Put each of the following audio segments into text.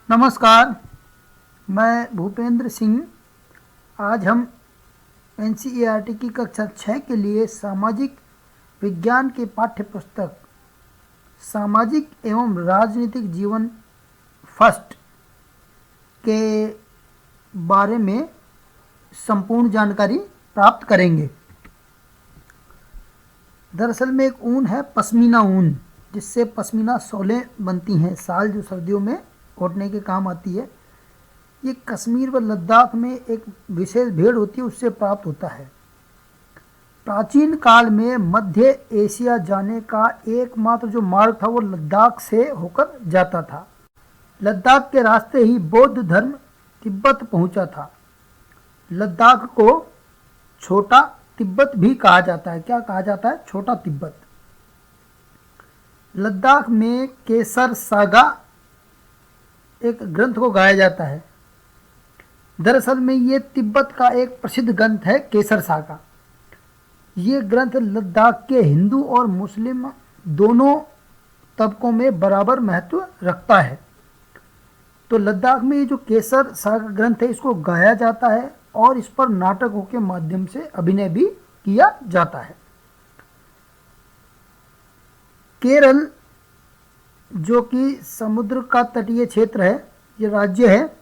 नमस्कार। मैं भूपेंद्र सिंह। आज हम एनसीईआरटी की कक्षा 6 के लिए सामाजिक विज्ञान के पाठ्य पुस्तक सामाजिक एवं राजनीतिक जीवन फर्स्ट के बारे में संपूर्ण जानकारी प्राप्त करेंगे। दरअसल में एक ऊन है पश्मीना ऊन, जिससे पश्मीना शॉलें बनती हैं, साल जो सर्दियों में ओढ़ने के काम आती है। ये कश्मीर व लद्दाख में एक विशेष भेड़ होती है, उससे प्राप्त होता है। प्राचीन काल में मध्य एशिया जाने का एकमात्र जो मार्ग था वो लद्दाख से होकर जाता था। लद्दाख के रास्ते ही बौद्ध धर्म तिब्बत पहुंचा था। लद्दाख को छोटा तिब्बत भी कहा जाता है। क्या कहा जाता है? छोटा तिब्बत। लद्दाख में केसर सागा एक ग्रंथ को गाया जाता है। दरअसल में ये तिब्बत का एक प्रसिद्ध ग्रंथ है, केसर सागा। ये ग्रंथ लद्दाख के हिंदू और मुस्लिम दोनों तबकों में बराबर महत्व रखता है। तो लद्दाख में ये जो केसर सागा ग्रंथ है, इसको गाया जाता है और इस पर नाटकों के माध्यम से अभिनय भी किया जाता है। केरल जो कि समुद्र का तटीय क्षेत्र है, ये राज्य है।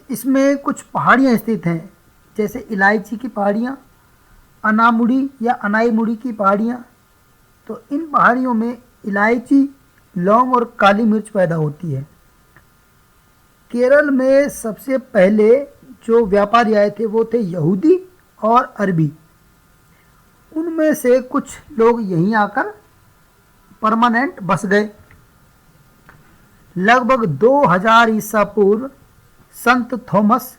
इसमें कुछ पहाड़ियाँ स्थित हैं, जैसे इलायची की पहाड़ियाँ, अनामुड़ी या अनाईमुड़ी की पहाड़ियाँ। तो इन पहाड़ियों में इलायची, लौंग और काली मिर्च पैदा होती है। केरल में सबसे पहले जो व्यापारी आए थे वो थे यहूदी और अरबी। उनमें से कुछ लोग यहीं आकर परमानेंट बस गए। लगभग 2000 ईसा पूर्व संत थॉमस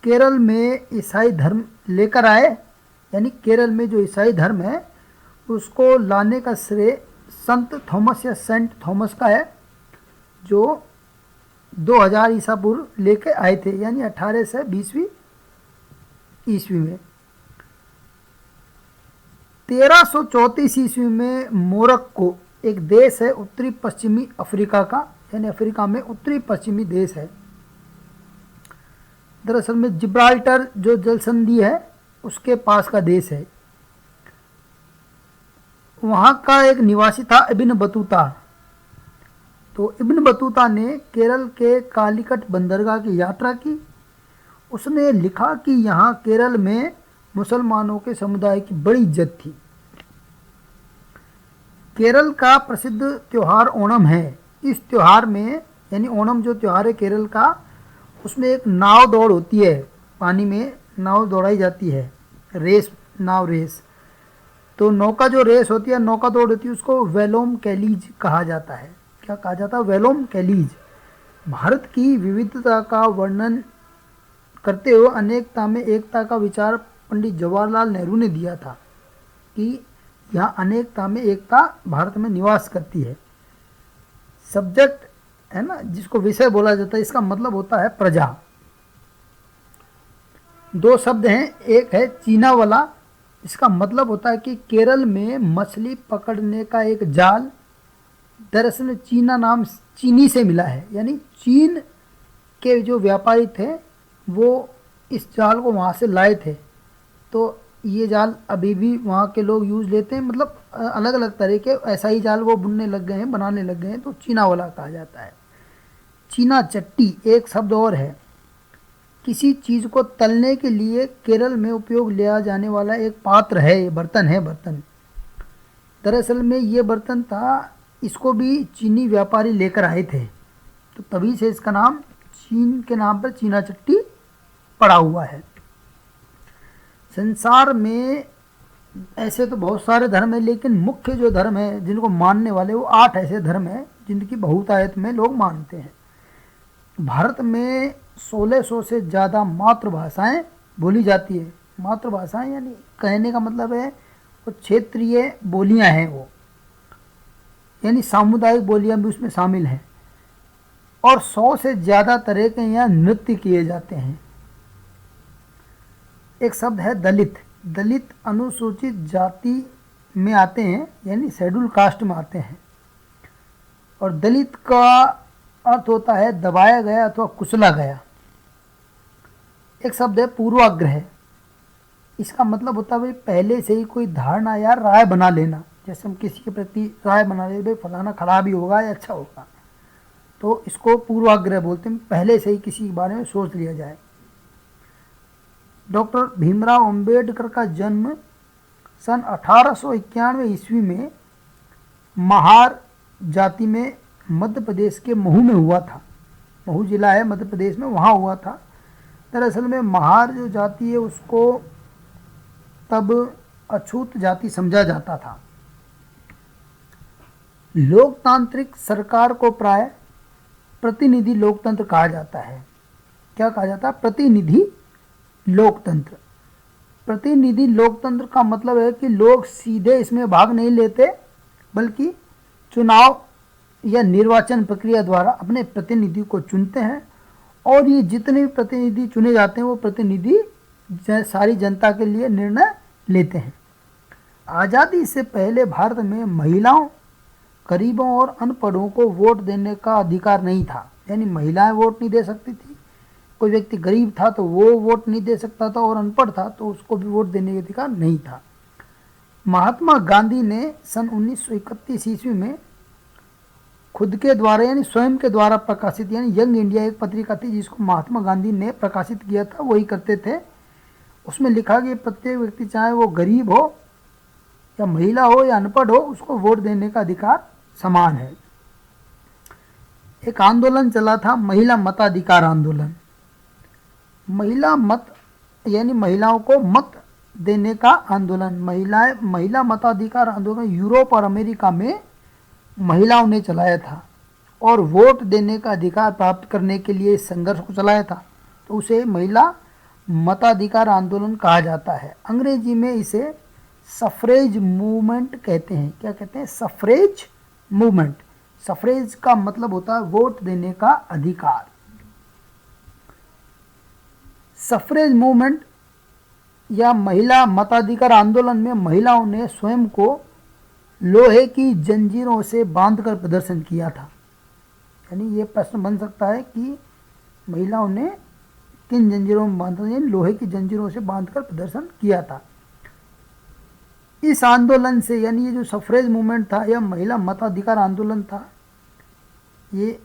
केरल में ईसाई धर्म लेकर आए। यानी केरल में जो ईसाई धर्म है उसको लाने का श्रेय संत थॉमस या सेंट थॉमस का है, जो 2000 ईसा पूर्व लेके आए थे, यानी 1820वीं ईस्वी में। 1334 ईस्वी में मोरक्को एक देश है उत्तरी पश्चिमी अफ्रीका का, यानी अफ्रीका में उत्तरी पश्चिमी देश है। दरअसल में जिब्राल्टर जो जल संधि है उसके पास का देश है। वहाँ का एक निवासी था इब्न बतूता। तो इब्न बतूता ने केरल के कालीकट बंदरगाह की यात्रा की। उसने लिखा कि यहाँ केरल में मुसलमानों के समुदाय की बड़ी इज्जत थी। केरल का प्रसिद्ध त्यौहार ओणम है। इस त्यौहार में, यानी ओणम जो त्यौहार है केरल का, उसमें एक नाव दौड़ होती है, पानी में नाव दौड़ाई जाती है, रेस, नाव रेस। तो नौका जो रेस होती है, नौका दौड़ होती है, उसको वेलोम कैलीज कहा जाता है। क्या कहा जाता है? वेलोम कैलीज। भारत की विविधता का वर्णन करते हुए अनेकता में एकता का विचार पंडित जवाहरलाल नेहरू ने दिया था कि यहाँ अनेकता में एकता भारत में निवास करती है। सब्जेक्ट है ना, जिसको विषय बोला जाता है, इसका मतलब होता है प्रजा। दो शब्द हैं, एक है चीना वाला, इसका मतलब होता है कि केरल में मछली पकड़ने का एक जाल, दरअसल चीना नाम चीनी से मिला है। यानी चीन के जो व्यापारी थे वो इस जाल को वहाँ से लाए थे। तो ये जाल अभी भी वहाँ के लोग यूज़ लेते हैं, मतलब अलग अलग तरह के ऐसा ही जाल वो बुनने लग गए हैं, बनाने लग गए हैं, तो चीना वाला कहा जाता है। चीना चट्टी एक शब्द और है। किसी चीज़ को तलने के लिए केरल में उपयोग लिया जाने वाला एक पात्र है, ये बर्तन है, बर्तन। दरअसल में ये बर्तन था, इसको भी चीनी व्यापारी लेकर आए थे, तो तभी से इसका नाम चीन के नाम पर चीना चट्टी पड़ा हुआ है। संसार में ऐसे तो बहुत सारे धर्म हैं, लेकिन मुख्य जो धर्म है जिनको मानने वाले वो 8 ऐसे धर्म हैं जिनकी बहुतायत में लोग मानते हैं। भारत में 1600 से ज़्यादा मातृभाषाएं बोली जाती है। मातृभाषाएं यानी कहने का मतलब है वो क्षेत्रीय बोलियां हैं, वो यानी सामुदायिक बोलियां भी उसमें शामिल हैं। और 100 से ज़्यादा तरह के यहाँ नृत्य किए जाते हैं। एक शब्द है दलित। दलित अनुसूचित जाति में आते हैं, यानी शेड्यूल कास्ट में आते हैं। और दलित का अर्थ होता है दबाया गया अथवा कुचला गया। एक शब्द है पूर्वाग्रह, इसका मतलब होता है भाई पहले से ही कोई धारणा या राय बना लेना। जैसे हम किसी के प्रति राय बना ले भाई फलाना खराब ही होगा या अच्छा होगा, तो इसको पूर्वाग्रह बोलते हैं, पहले से ही किसी के बारे में सोच लिया जाए। डॉक्टर भीमराव अंबेडकर का जन्म सन 1891 ईस्वी में महार जाति में मध्य प्रदेश के महू में हुआ था। महू जिला है मध्य प्रदेश में, वहाँ हुआ था। दरअसल में महार जो जाति है उसको तब अछूत जाति समझा जाता था। लोकतांत्रिक सरकार को प्राय प्रतिनिधि लोकतंत्र कहा जाता है। क्या कहा जाता है? प्रतिनिधि लोकतंत्र। प्रतिनिधि लोकतंत्र का मतलब है कि लोग सीधे इसमें भाग नहीं लेते, बल्कि चुनाव या निर्वाचन प्रक्रिया द्वारा अपने प्रतिनिधि को चुनते हैं, और ये जितने भी प्रतिनिधि चुने जाते हैं वो प्रतिनिधि सारी जनता के लिए निर्णय लेते हैं। आज़ादी से पहले भारत में महिलाओं, गरीबों और अनपढ़ों को वोट देने का अधिकार नहीं था, यानी महिलाएं वोट नहीं दे सकती थी। कोई व्यक्ति गरीब था तो वो वोट नहीं दे सकता था, और अनपढ़ था तो उसको भी वोट देने का अधिकार नहीं था। महात्मा गांधी ने सन 1931 ईस्वी में खुद के द्वारा यानी स्वयं के द्वारा प्रकाशित यानी यंग इंडिया एक पत्रिका थी जिसको महात्मा गांधी ने प्रकाशित किया था, वही करते थे। उसमें लिखा कि प्रत्येक व्यक्ति चाहे वो गरीब हो या महिला हो या अनपढ़ हो, उसको वोट देने का अधिकार समान है। एक आंदोलन चला था, महिला मताधिकार आंदोलन। महिला मत यानी महिलाओं को मत देने का आंदोलन। महिला मताधिकार आंदोलन यूरोप और अमेरिका में महिलाओं ने चलाया था, और वोट देने का अधिकार प्राप्त करने के लिए संघर्ष को चलाया था, तो उसे महिला मताधिकार आंदोलन कहा जाता है। अंग्रेजी में इसे सफरेज मूवमेंट कहते हैं। क्या कहते हैं? Suffrage movement. सफरेज का मतलब होता है वोट देने का अधिकार। सफरेज मूवमेंट या महिला मताधिकार आंदोलन में महिलाओं ने स्वयं को लोहे की जंजीरों से बांधकर प्रदर्शन किया था। यानी ये प्रश्न बन सकता है कि महिलाओं ने किन जंजीरों में बांधा, यानी लोहे की जंजीरों से बांधकर प्रदर्शन किया था। इस आंदोलन से यानी ये जो सफरेज मूवमेंट था या महिला मताधिकार आंदोलन था, ये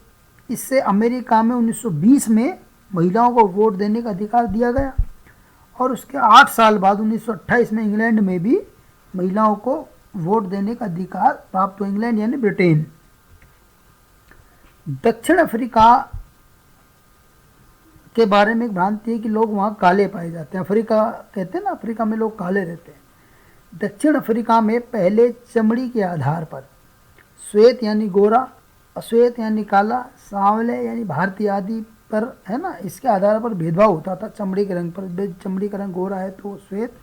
इससे अमेरिका में 1920 में महिलाओं को वोट देने का अधिकार दिया गया, और उसके 8 साल बाद 1928 में इंग्लैंड में भी महिलाओं को वोट देने का अधिकार प्राप्त हुआ। इंग्लैंड यानी ब्रिटेन। दक्षिण अफ्रीका के बारे में एक भ्रांति है कि लोग वहाँ काले पाए जाते हैं। अफ्रीका कहते हैं ना, अफ्रीका में लोग काले रहते हैं। दक्षिण अफ्रीका में पहले चमड़ी के आधार पर श्वेत यानी गोरा, अश्वेत यानी काला, सांवले यानी भारतीय आदि पर है ना, इसके आधार पर भेदभाव होता था चमड़ी के रंग पर। चमड़ी का रंग गोरा है तो श्वेत,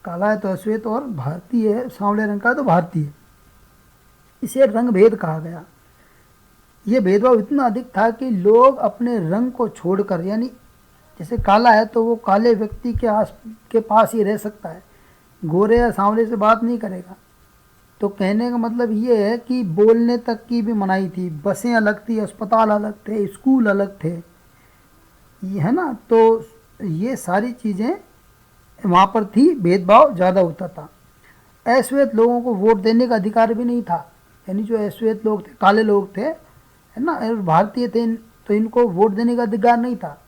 काला है तो अश्वेत, और भारतीय है सांवले रंग का है तो भारतीय। इसे रंग भेद कहा गया। ये भेदभाव इतना अधिक था कि लोग अपने रंग को छोड़कर, यानी जैसे काला है तो वो काले व्यक्ति के पास ही रह सकता है, गोरे या सांवले से बात नहीं करेगा। तो कहने का मतलब ये है कि बोलने तक की भी मनाही थी। बसें अलग थी, अस्पताल अलग थे, स्कूल अलग थे, ये है ना। तो ये सारी चीज़ें वहाँ पर थी, भेदभाव ज़्यादा होता था। अश्वेत लोगों को वोट देने का अधिकार भी नहीं था। यानी जो अश्वेत लोग थे, काले लोग थे, है ना, भारतीय थे, तो इनको वोट देने का अधिकार नहीं था।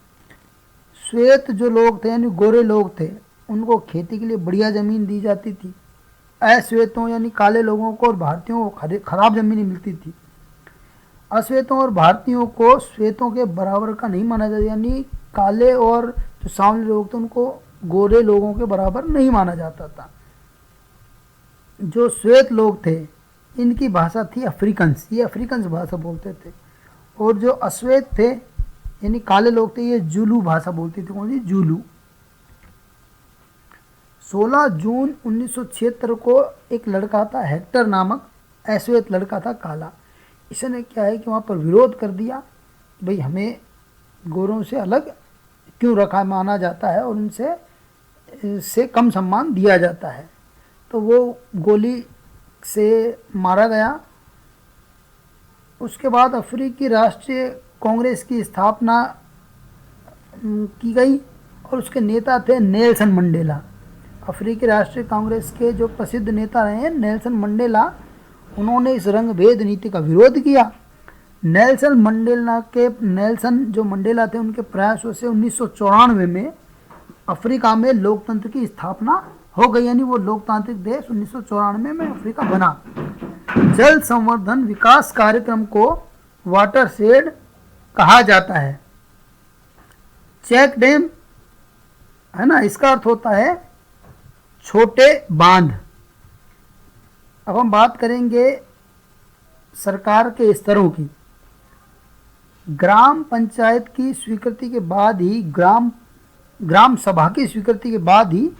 श्वेत जो लोग थे यानी गोरे लोग थे, उनको खेती के लिए बढ़िया ज़मीन दी जाती थी। अश्वेतों यानी काले लोगों को और भारतीयों को खराब ज़मीनें मिलती थी। अश्वेतों और भारतीयों को श्वेतों के बराबर का नहीं माना जाता, यानी काले और जो सांवले लोग थे उनको गोरे लोगों के बराबर नहीं माना जाता था। जो श्वेत लोग थे इनकी भाषा थी अफ्रीकन्स, ये अफ्रीकन्स भाषा बोलते थे, और जो अश्वेत थे यानी काले लोग थे ये जूलू भाषा बोलते थे। कौन सी? जूलू। 16 जून 1976 को एक लड़का था हेक्टर नामक, अश्वेत लड़का था काला। इसने क्या है कि वहाँ पर विरोध कर दिया, भाई हमें गोरों से अलग क्यों रखा माना जाता है और उनसे कम सम्मान दिया जाता है। तो वो गोली से मारा गया उसके बाद अफ्रीकी राष्ट्रीय कांग्रेस की स्थापना की गई और उसके नेता थे नेल्सन मंडेला। अफ्रीकी राष्ट्रीय कांग्रेस के जो प्रसिद्ध नेता रहे नेल्सन मंडेला, उन्होंने इस रंग भेद नीति का विरोध किया। नेल्सन जो मंडेला थे, उनके प्रयासों से 1994 में अफ्रीका में लोकतंत्र की स्थापना हो गई, यानी वो लोकतांत्रिक देश 1994 में अफ्रीका बना। जल संवर्धन विकास कार्यक्रम को वाटरशेड कहा जाता है। चेक डैम है ना, इसका अर्थ होता है छोटे बांध। अब हम बात करेंगे सरकार के स्तरों की। ग्राम पंचायत की स्वीकृति के बाद ही ग्राम सभा की स्वीकृति के बाद ही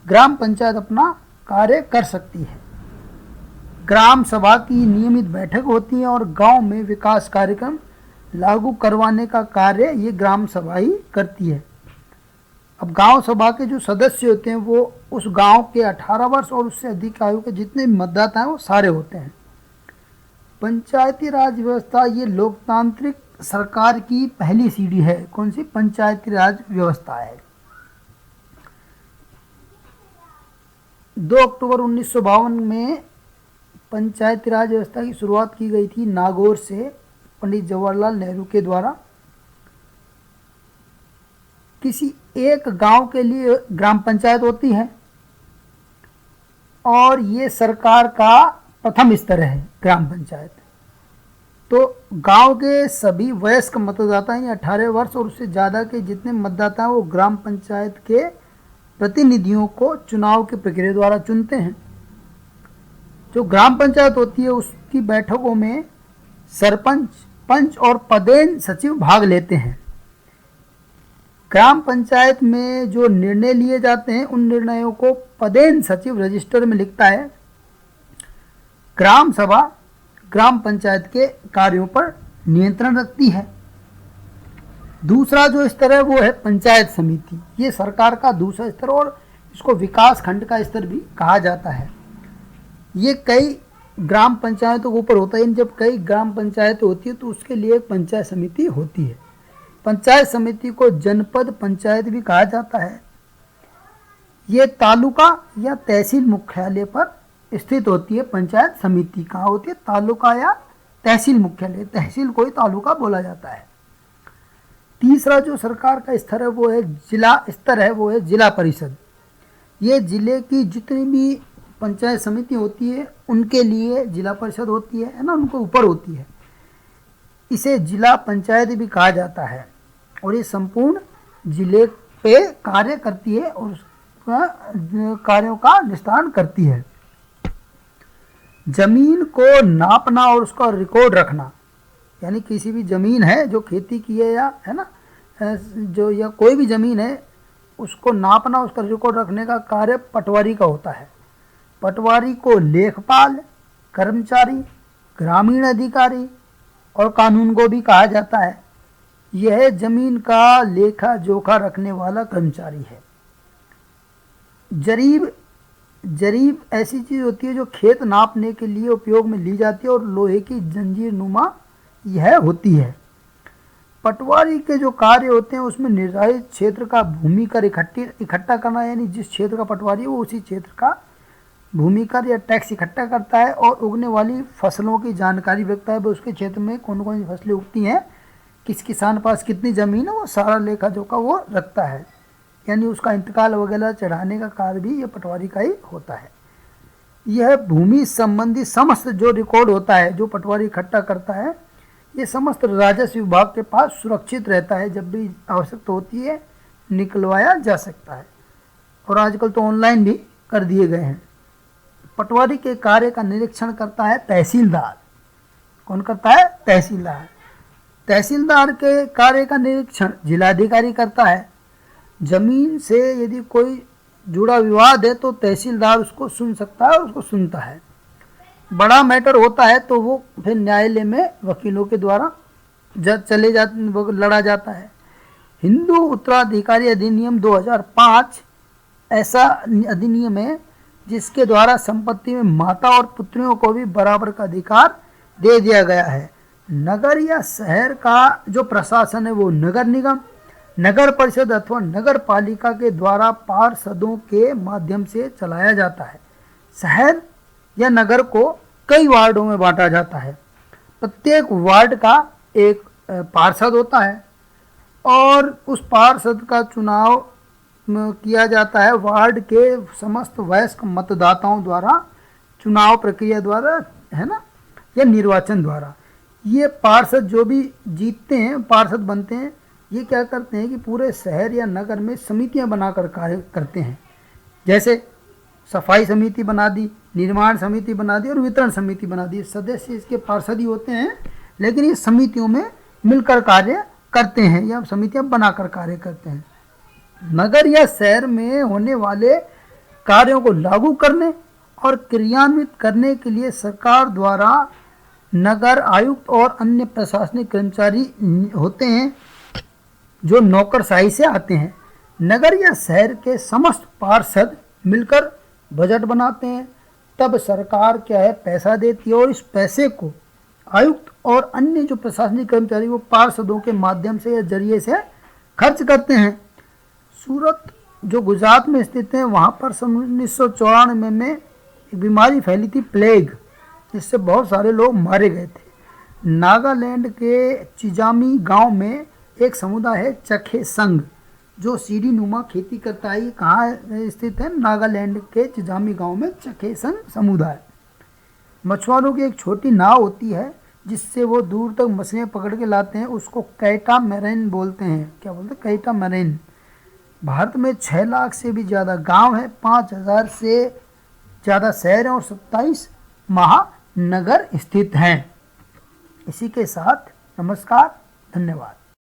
ग्राम पंचायत अपना कार्य कर सकती है। ग्राम सभा की नियमित बैठक होती है और गांव में विकास कार्यक्रम लागू करवाने का कार्य ये ग्राम सभा ही करती है। अब गांव सभा के जो सदस्य होते हैं वो उस गांव के 18 वर्ष और उससे अधिक आयु के जितने भी मतदाता हैं वो सारे होते हैं। पंचायती राज व्यवस्था ये लोकतांत्रिक सरकार की पहली सीढ़ी है। कौन सी? पंचायती राज व्यवस्था है। 2 अक्टूबर 1952 में पंचायती राज व्यवस्था की शुरुआत की गई थी नागौर से पंडित जवाहरलाल नेहरू के द्वारा। किसी एक गांव के लिए ग्राम पंचायत होती है और ये सरकार का प्रथम स्तर है ग्राम पंचायत। तो गांव के सभी वयस्क मतदाता हैं, 18 वर्ष और उससे ज़्यादा के जितने मतदाता हैं वो ग्राम पंचायत के प्रतिनिधियों को चुनाव की प्रक्रिया द्वारा चुनते हैं। जो ग्राम पंचायत होती है उसकी बैठकों में सरपंच, पंच और पदेन सचिव भाग लेते हैं। ग्राम पंचायत में जो निर्णय लिए जाते हैं उन निर्णयों को पदेन सचिव रजिस्टर में लिखता है। ग्राम सभा ग्राम पंचायत के कार्यों पर नियंत्रण रखती है। दूसरा जो स्तर है वो है पंचायत समिति। ये सरकार का दूसरा स्तर और इसको विकास खंड का स्तर भी कहा जाता है। ये कई ग्राम पंचायतों के ऊपर होता है। जब कई ग्राम पंचायत होती है तो उसके लिए एक पंचायत समिति होती है। पंचायत समिति को जनपद पंचायत भी कहा जाता है। ये तालुका या तहसील मुख्यालय पर स्थित होती है। पंचायत समिति कहाँ होती है? तालुका या तहसील मुख्यालय। तहसील को ही तालुका बोला जाता है। तीसरा जो सरकार का स्तर है वो है जिला स्तर है, वो है जिला परिषद। ये जिले की जितनी भी पंचायत समिति होती है उनके लिए जिला परिषद होती है ना, उनको ऊपर होती है। इसे जिला पंचायत भी कहा जाता है और ये संपूर्ण जिले पे कार्य करती है और कार्यों का निस्तारण करती है। जमीन को नापना और उसका रिकॉर्ड रखना, यानी किसी भी जमीन है जो खेती की है या है ना जो या कोई भी जमीन है उसको नापना, उसका रिकॉर्ड रखने का कार्य पटवारी का होता है। पटवारी को लेखपाल, कर्मचारी, ग्रामीण अधिकारी और कानून को भी कहा जाता है। यह जमीन का लेखा जोखा रखने वाला कर्मचारी है। जरीब ऐसी चीज़ होती है जो खेत नापने के लिए उपयोग में ली जाती है और लोहे की जंजीर नुमा यह होती है। पटवारी के जो कार्य होते हैं उसमें निर्धारित क्षेत्र का भूमि कर इकट्ठा करना, यानी जिस क्षेत्र का पटवारी है वो उसी क्षेत्र का भूमि कर या टैक्स इकट्ठा करता है और उगने वाली फसलों की जानकारी रखता है। उसके क्षेत्र में कौन कौन सी फसलें उगती हैं, किस किसान के पास कितनी ज़मीन है, वो सारा लेखा जोखा वो रखता है। यानी उसका इंतकाल वगैरह चढ़ाने का कार्य भी ये पटवारी का ही होता है। यह भूमि संबंधी समस्त जो रिकॉर्ड होता है जो पटवारी इकट्ठा करता है, ये समस्त राजस्व विभाग के पास सुरक्षित रहता है। जब भी आवश्यकता होती है निकलवाया जा सकता है और आजकल तो ऑनलाइन भी कर दिए गए हैं। पटवारी के कार्य का निरीक्षण करता है तहसीलदार। कौन करता है? तहसीलदार। तहसीलदार के कार्य का निरीक्षण जिलाधिकारी करता है। जमीन से यदि कोई जुड़ा विवाद है तो तहसीलदार उसको सुन सकता है और उसको सुनता है। बड़ा मैटर होता है तो वो फिर न्यायालय में वकीलों के द्वारा लड़ा जाता है। हिंदू उत्तराधिकारी अधिनियम 2005 ऐसा अधिनियम है जिसके द्वारा संपत्ति में माता और पुत्रियों को भी बराबर का अधिकार दे दिया गया है। नगर या शहर का जो प्रशासन है वो नगर निगम, नगर परिषद अथवा नगर पालिका के द्वारा पार्षदों के माध्यम से चलाया जाता है। शहर या नगर को कई वार्डों में बांटा जाता है। प्रत्येक वार्ड का एक पार्षद होता है और उस पार्षद का चुनाव किया जाता है वार्ड के समस्त वयस्क मतदाताओं द्वारा, चुनाव प्रक्रिया द्वारा, है ना, या निर्वाचन द्वारा। ये पार्षद जो भी जीतते हैं, पार्षद बनते हैं, ये क्या करते हैं कि पूरे शहर या नगर में समितियां बनाकर कार्य करते हैं। जैसे सफाई समिति बना दी, निर्माण समिति बना दी और वितरण समिति बना दी। सदस्य इसके पार्षद ही होते हैं, लेकिन ये समितियों में मिलकर कार्य करते हैं या समितियां बनाकर कार्य करते हैं। नगर या शहर में होने वाले कार्यों को लागू करने और क्रियान्वित करने के लिए सरकार द्वारा नगर आयुक्त और अन्य प्रशासनिक कर्मचारी होते हैं जो नौकरशाही से आते हैं। नगर या शहर के समस्त पार्षद मिलकर बजट बनाते हैं, तब सरकार क्या है पैसा देती है और इस पैसे को आयुक्त और अन्य जो प्रशासनिक कर्मचारी वो पार्षदों के माध्यम से या जरिए से खर्च करते हैं। सूरत जो गुजरात में स्थित है, वहाँ पर सन 1994 में एक बीमारी फैली थी, प्लेग, जिससे बहुत सारे लोग मारे गए थे। नागालैंड के चिजामी गांव में एक समुदाय है चखे संघ, जो सीढ़ी नुमा खेती करता है। ये कहाँ स्थित है? नागालैंड के चिजामी गांव में चखे संघ समुदाय। मछुआरों की एक छोटी नाव होती है जिससे वो दूर तक मछलियाँ पकड़ के लाते हैं, उसको कैटामैराइन बोलते हैं। क्या बोलते हैं? कैटामैराइन। भारत में 6 लाख से भी ज़्यादा गांव है, 5000 से ज़्यादा शहर हैं और 27 महानगर स्थित हैं। इसी के साथ नमस्कार, धन्यवाद।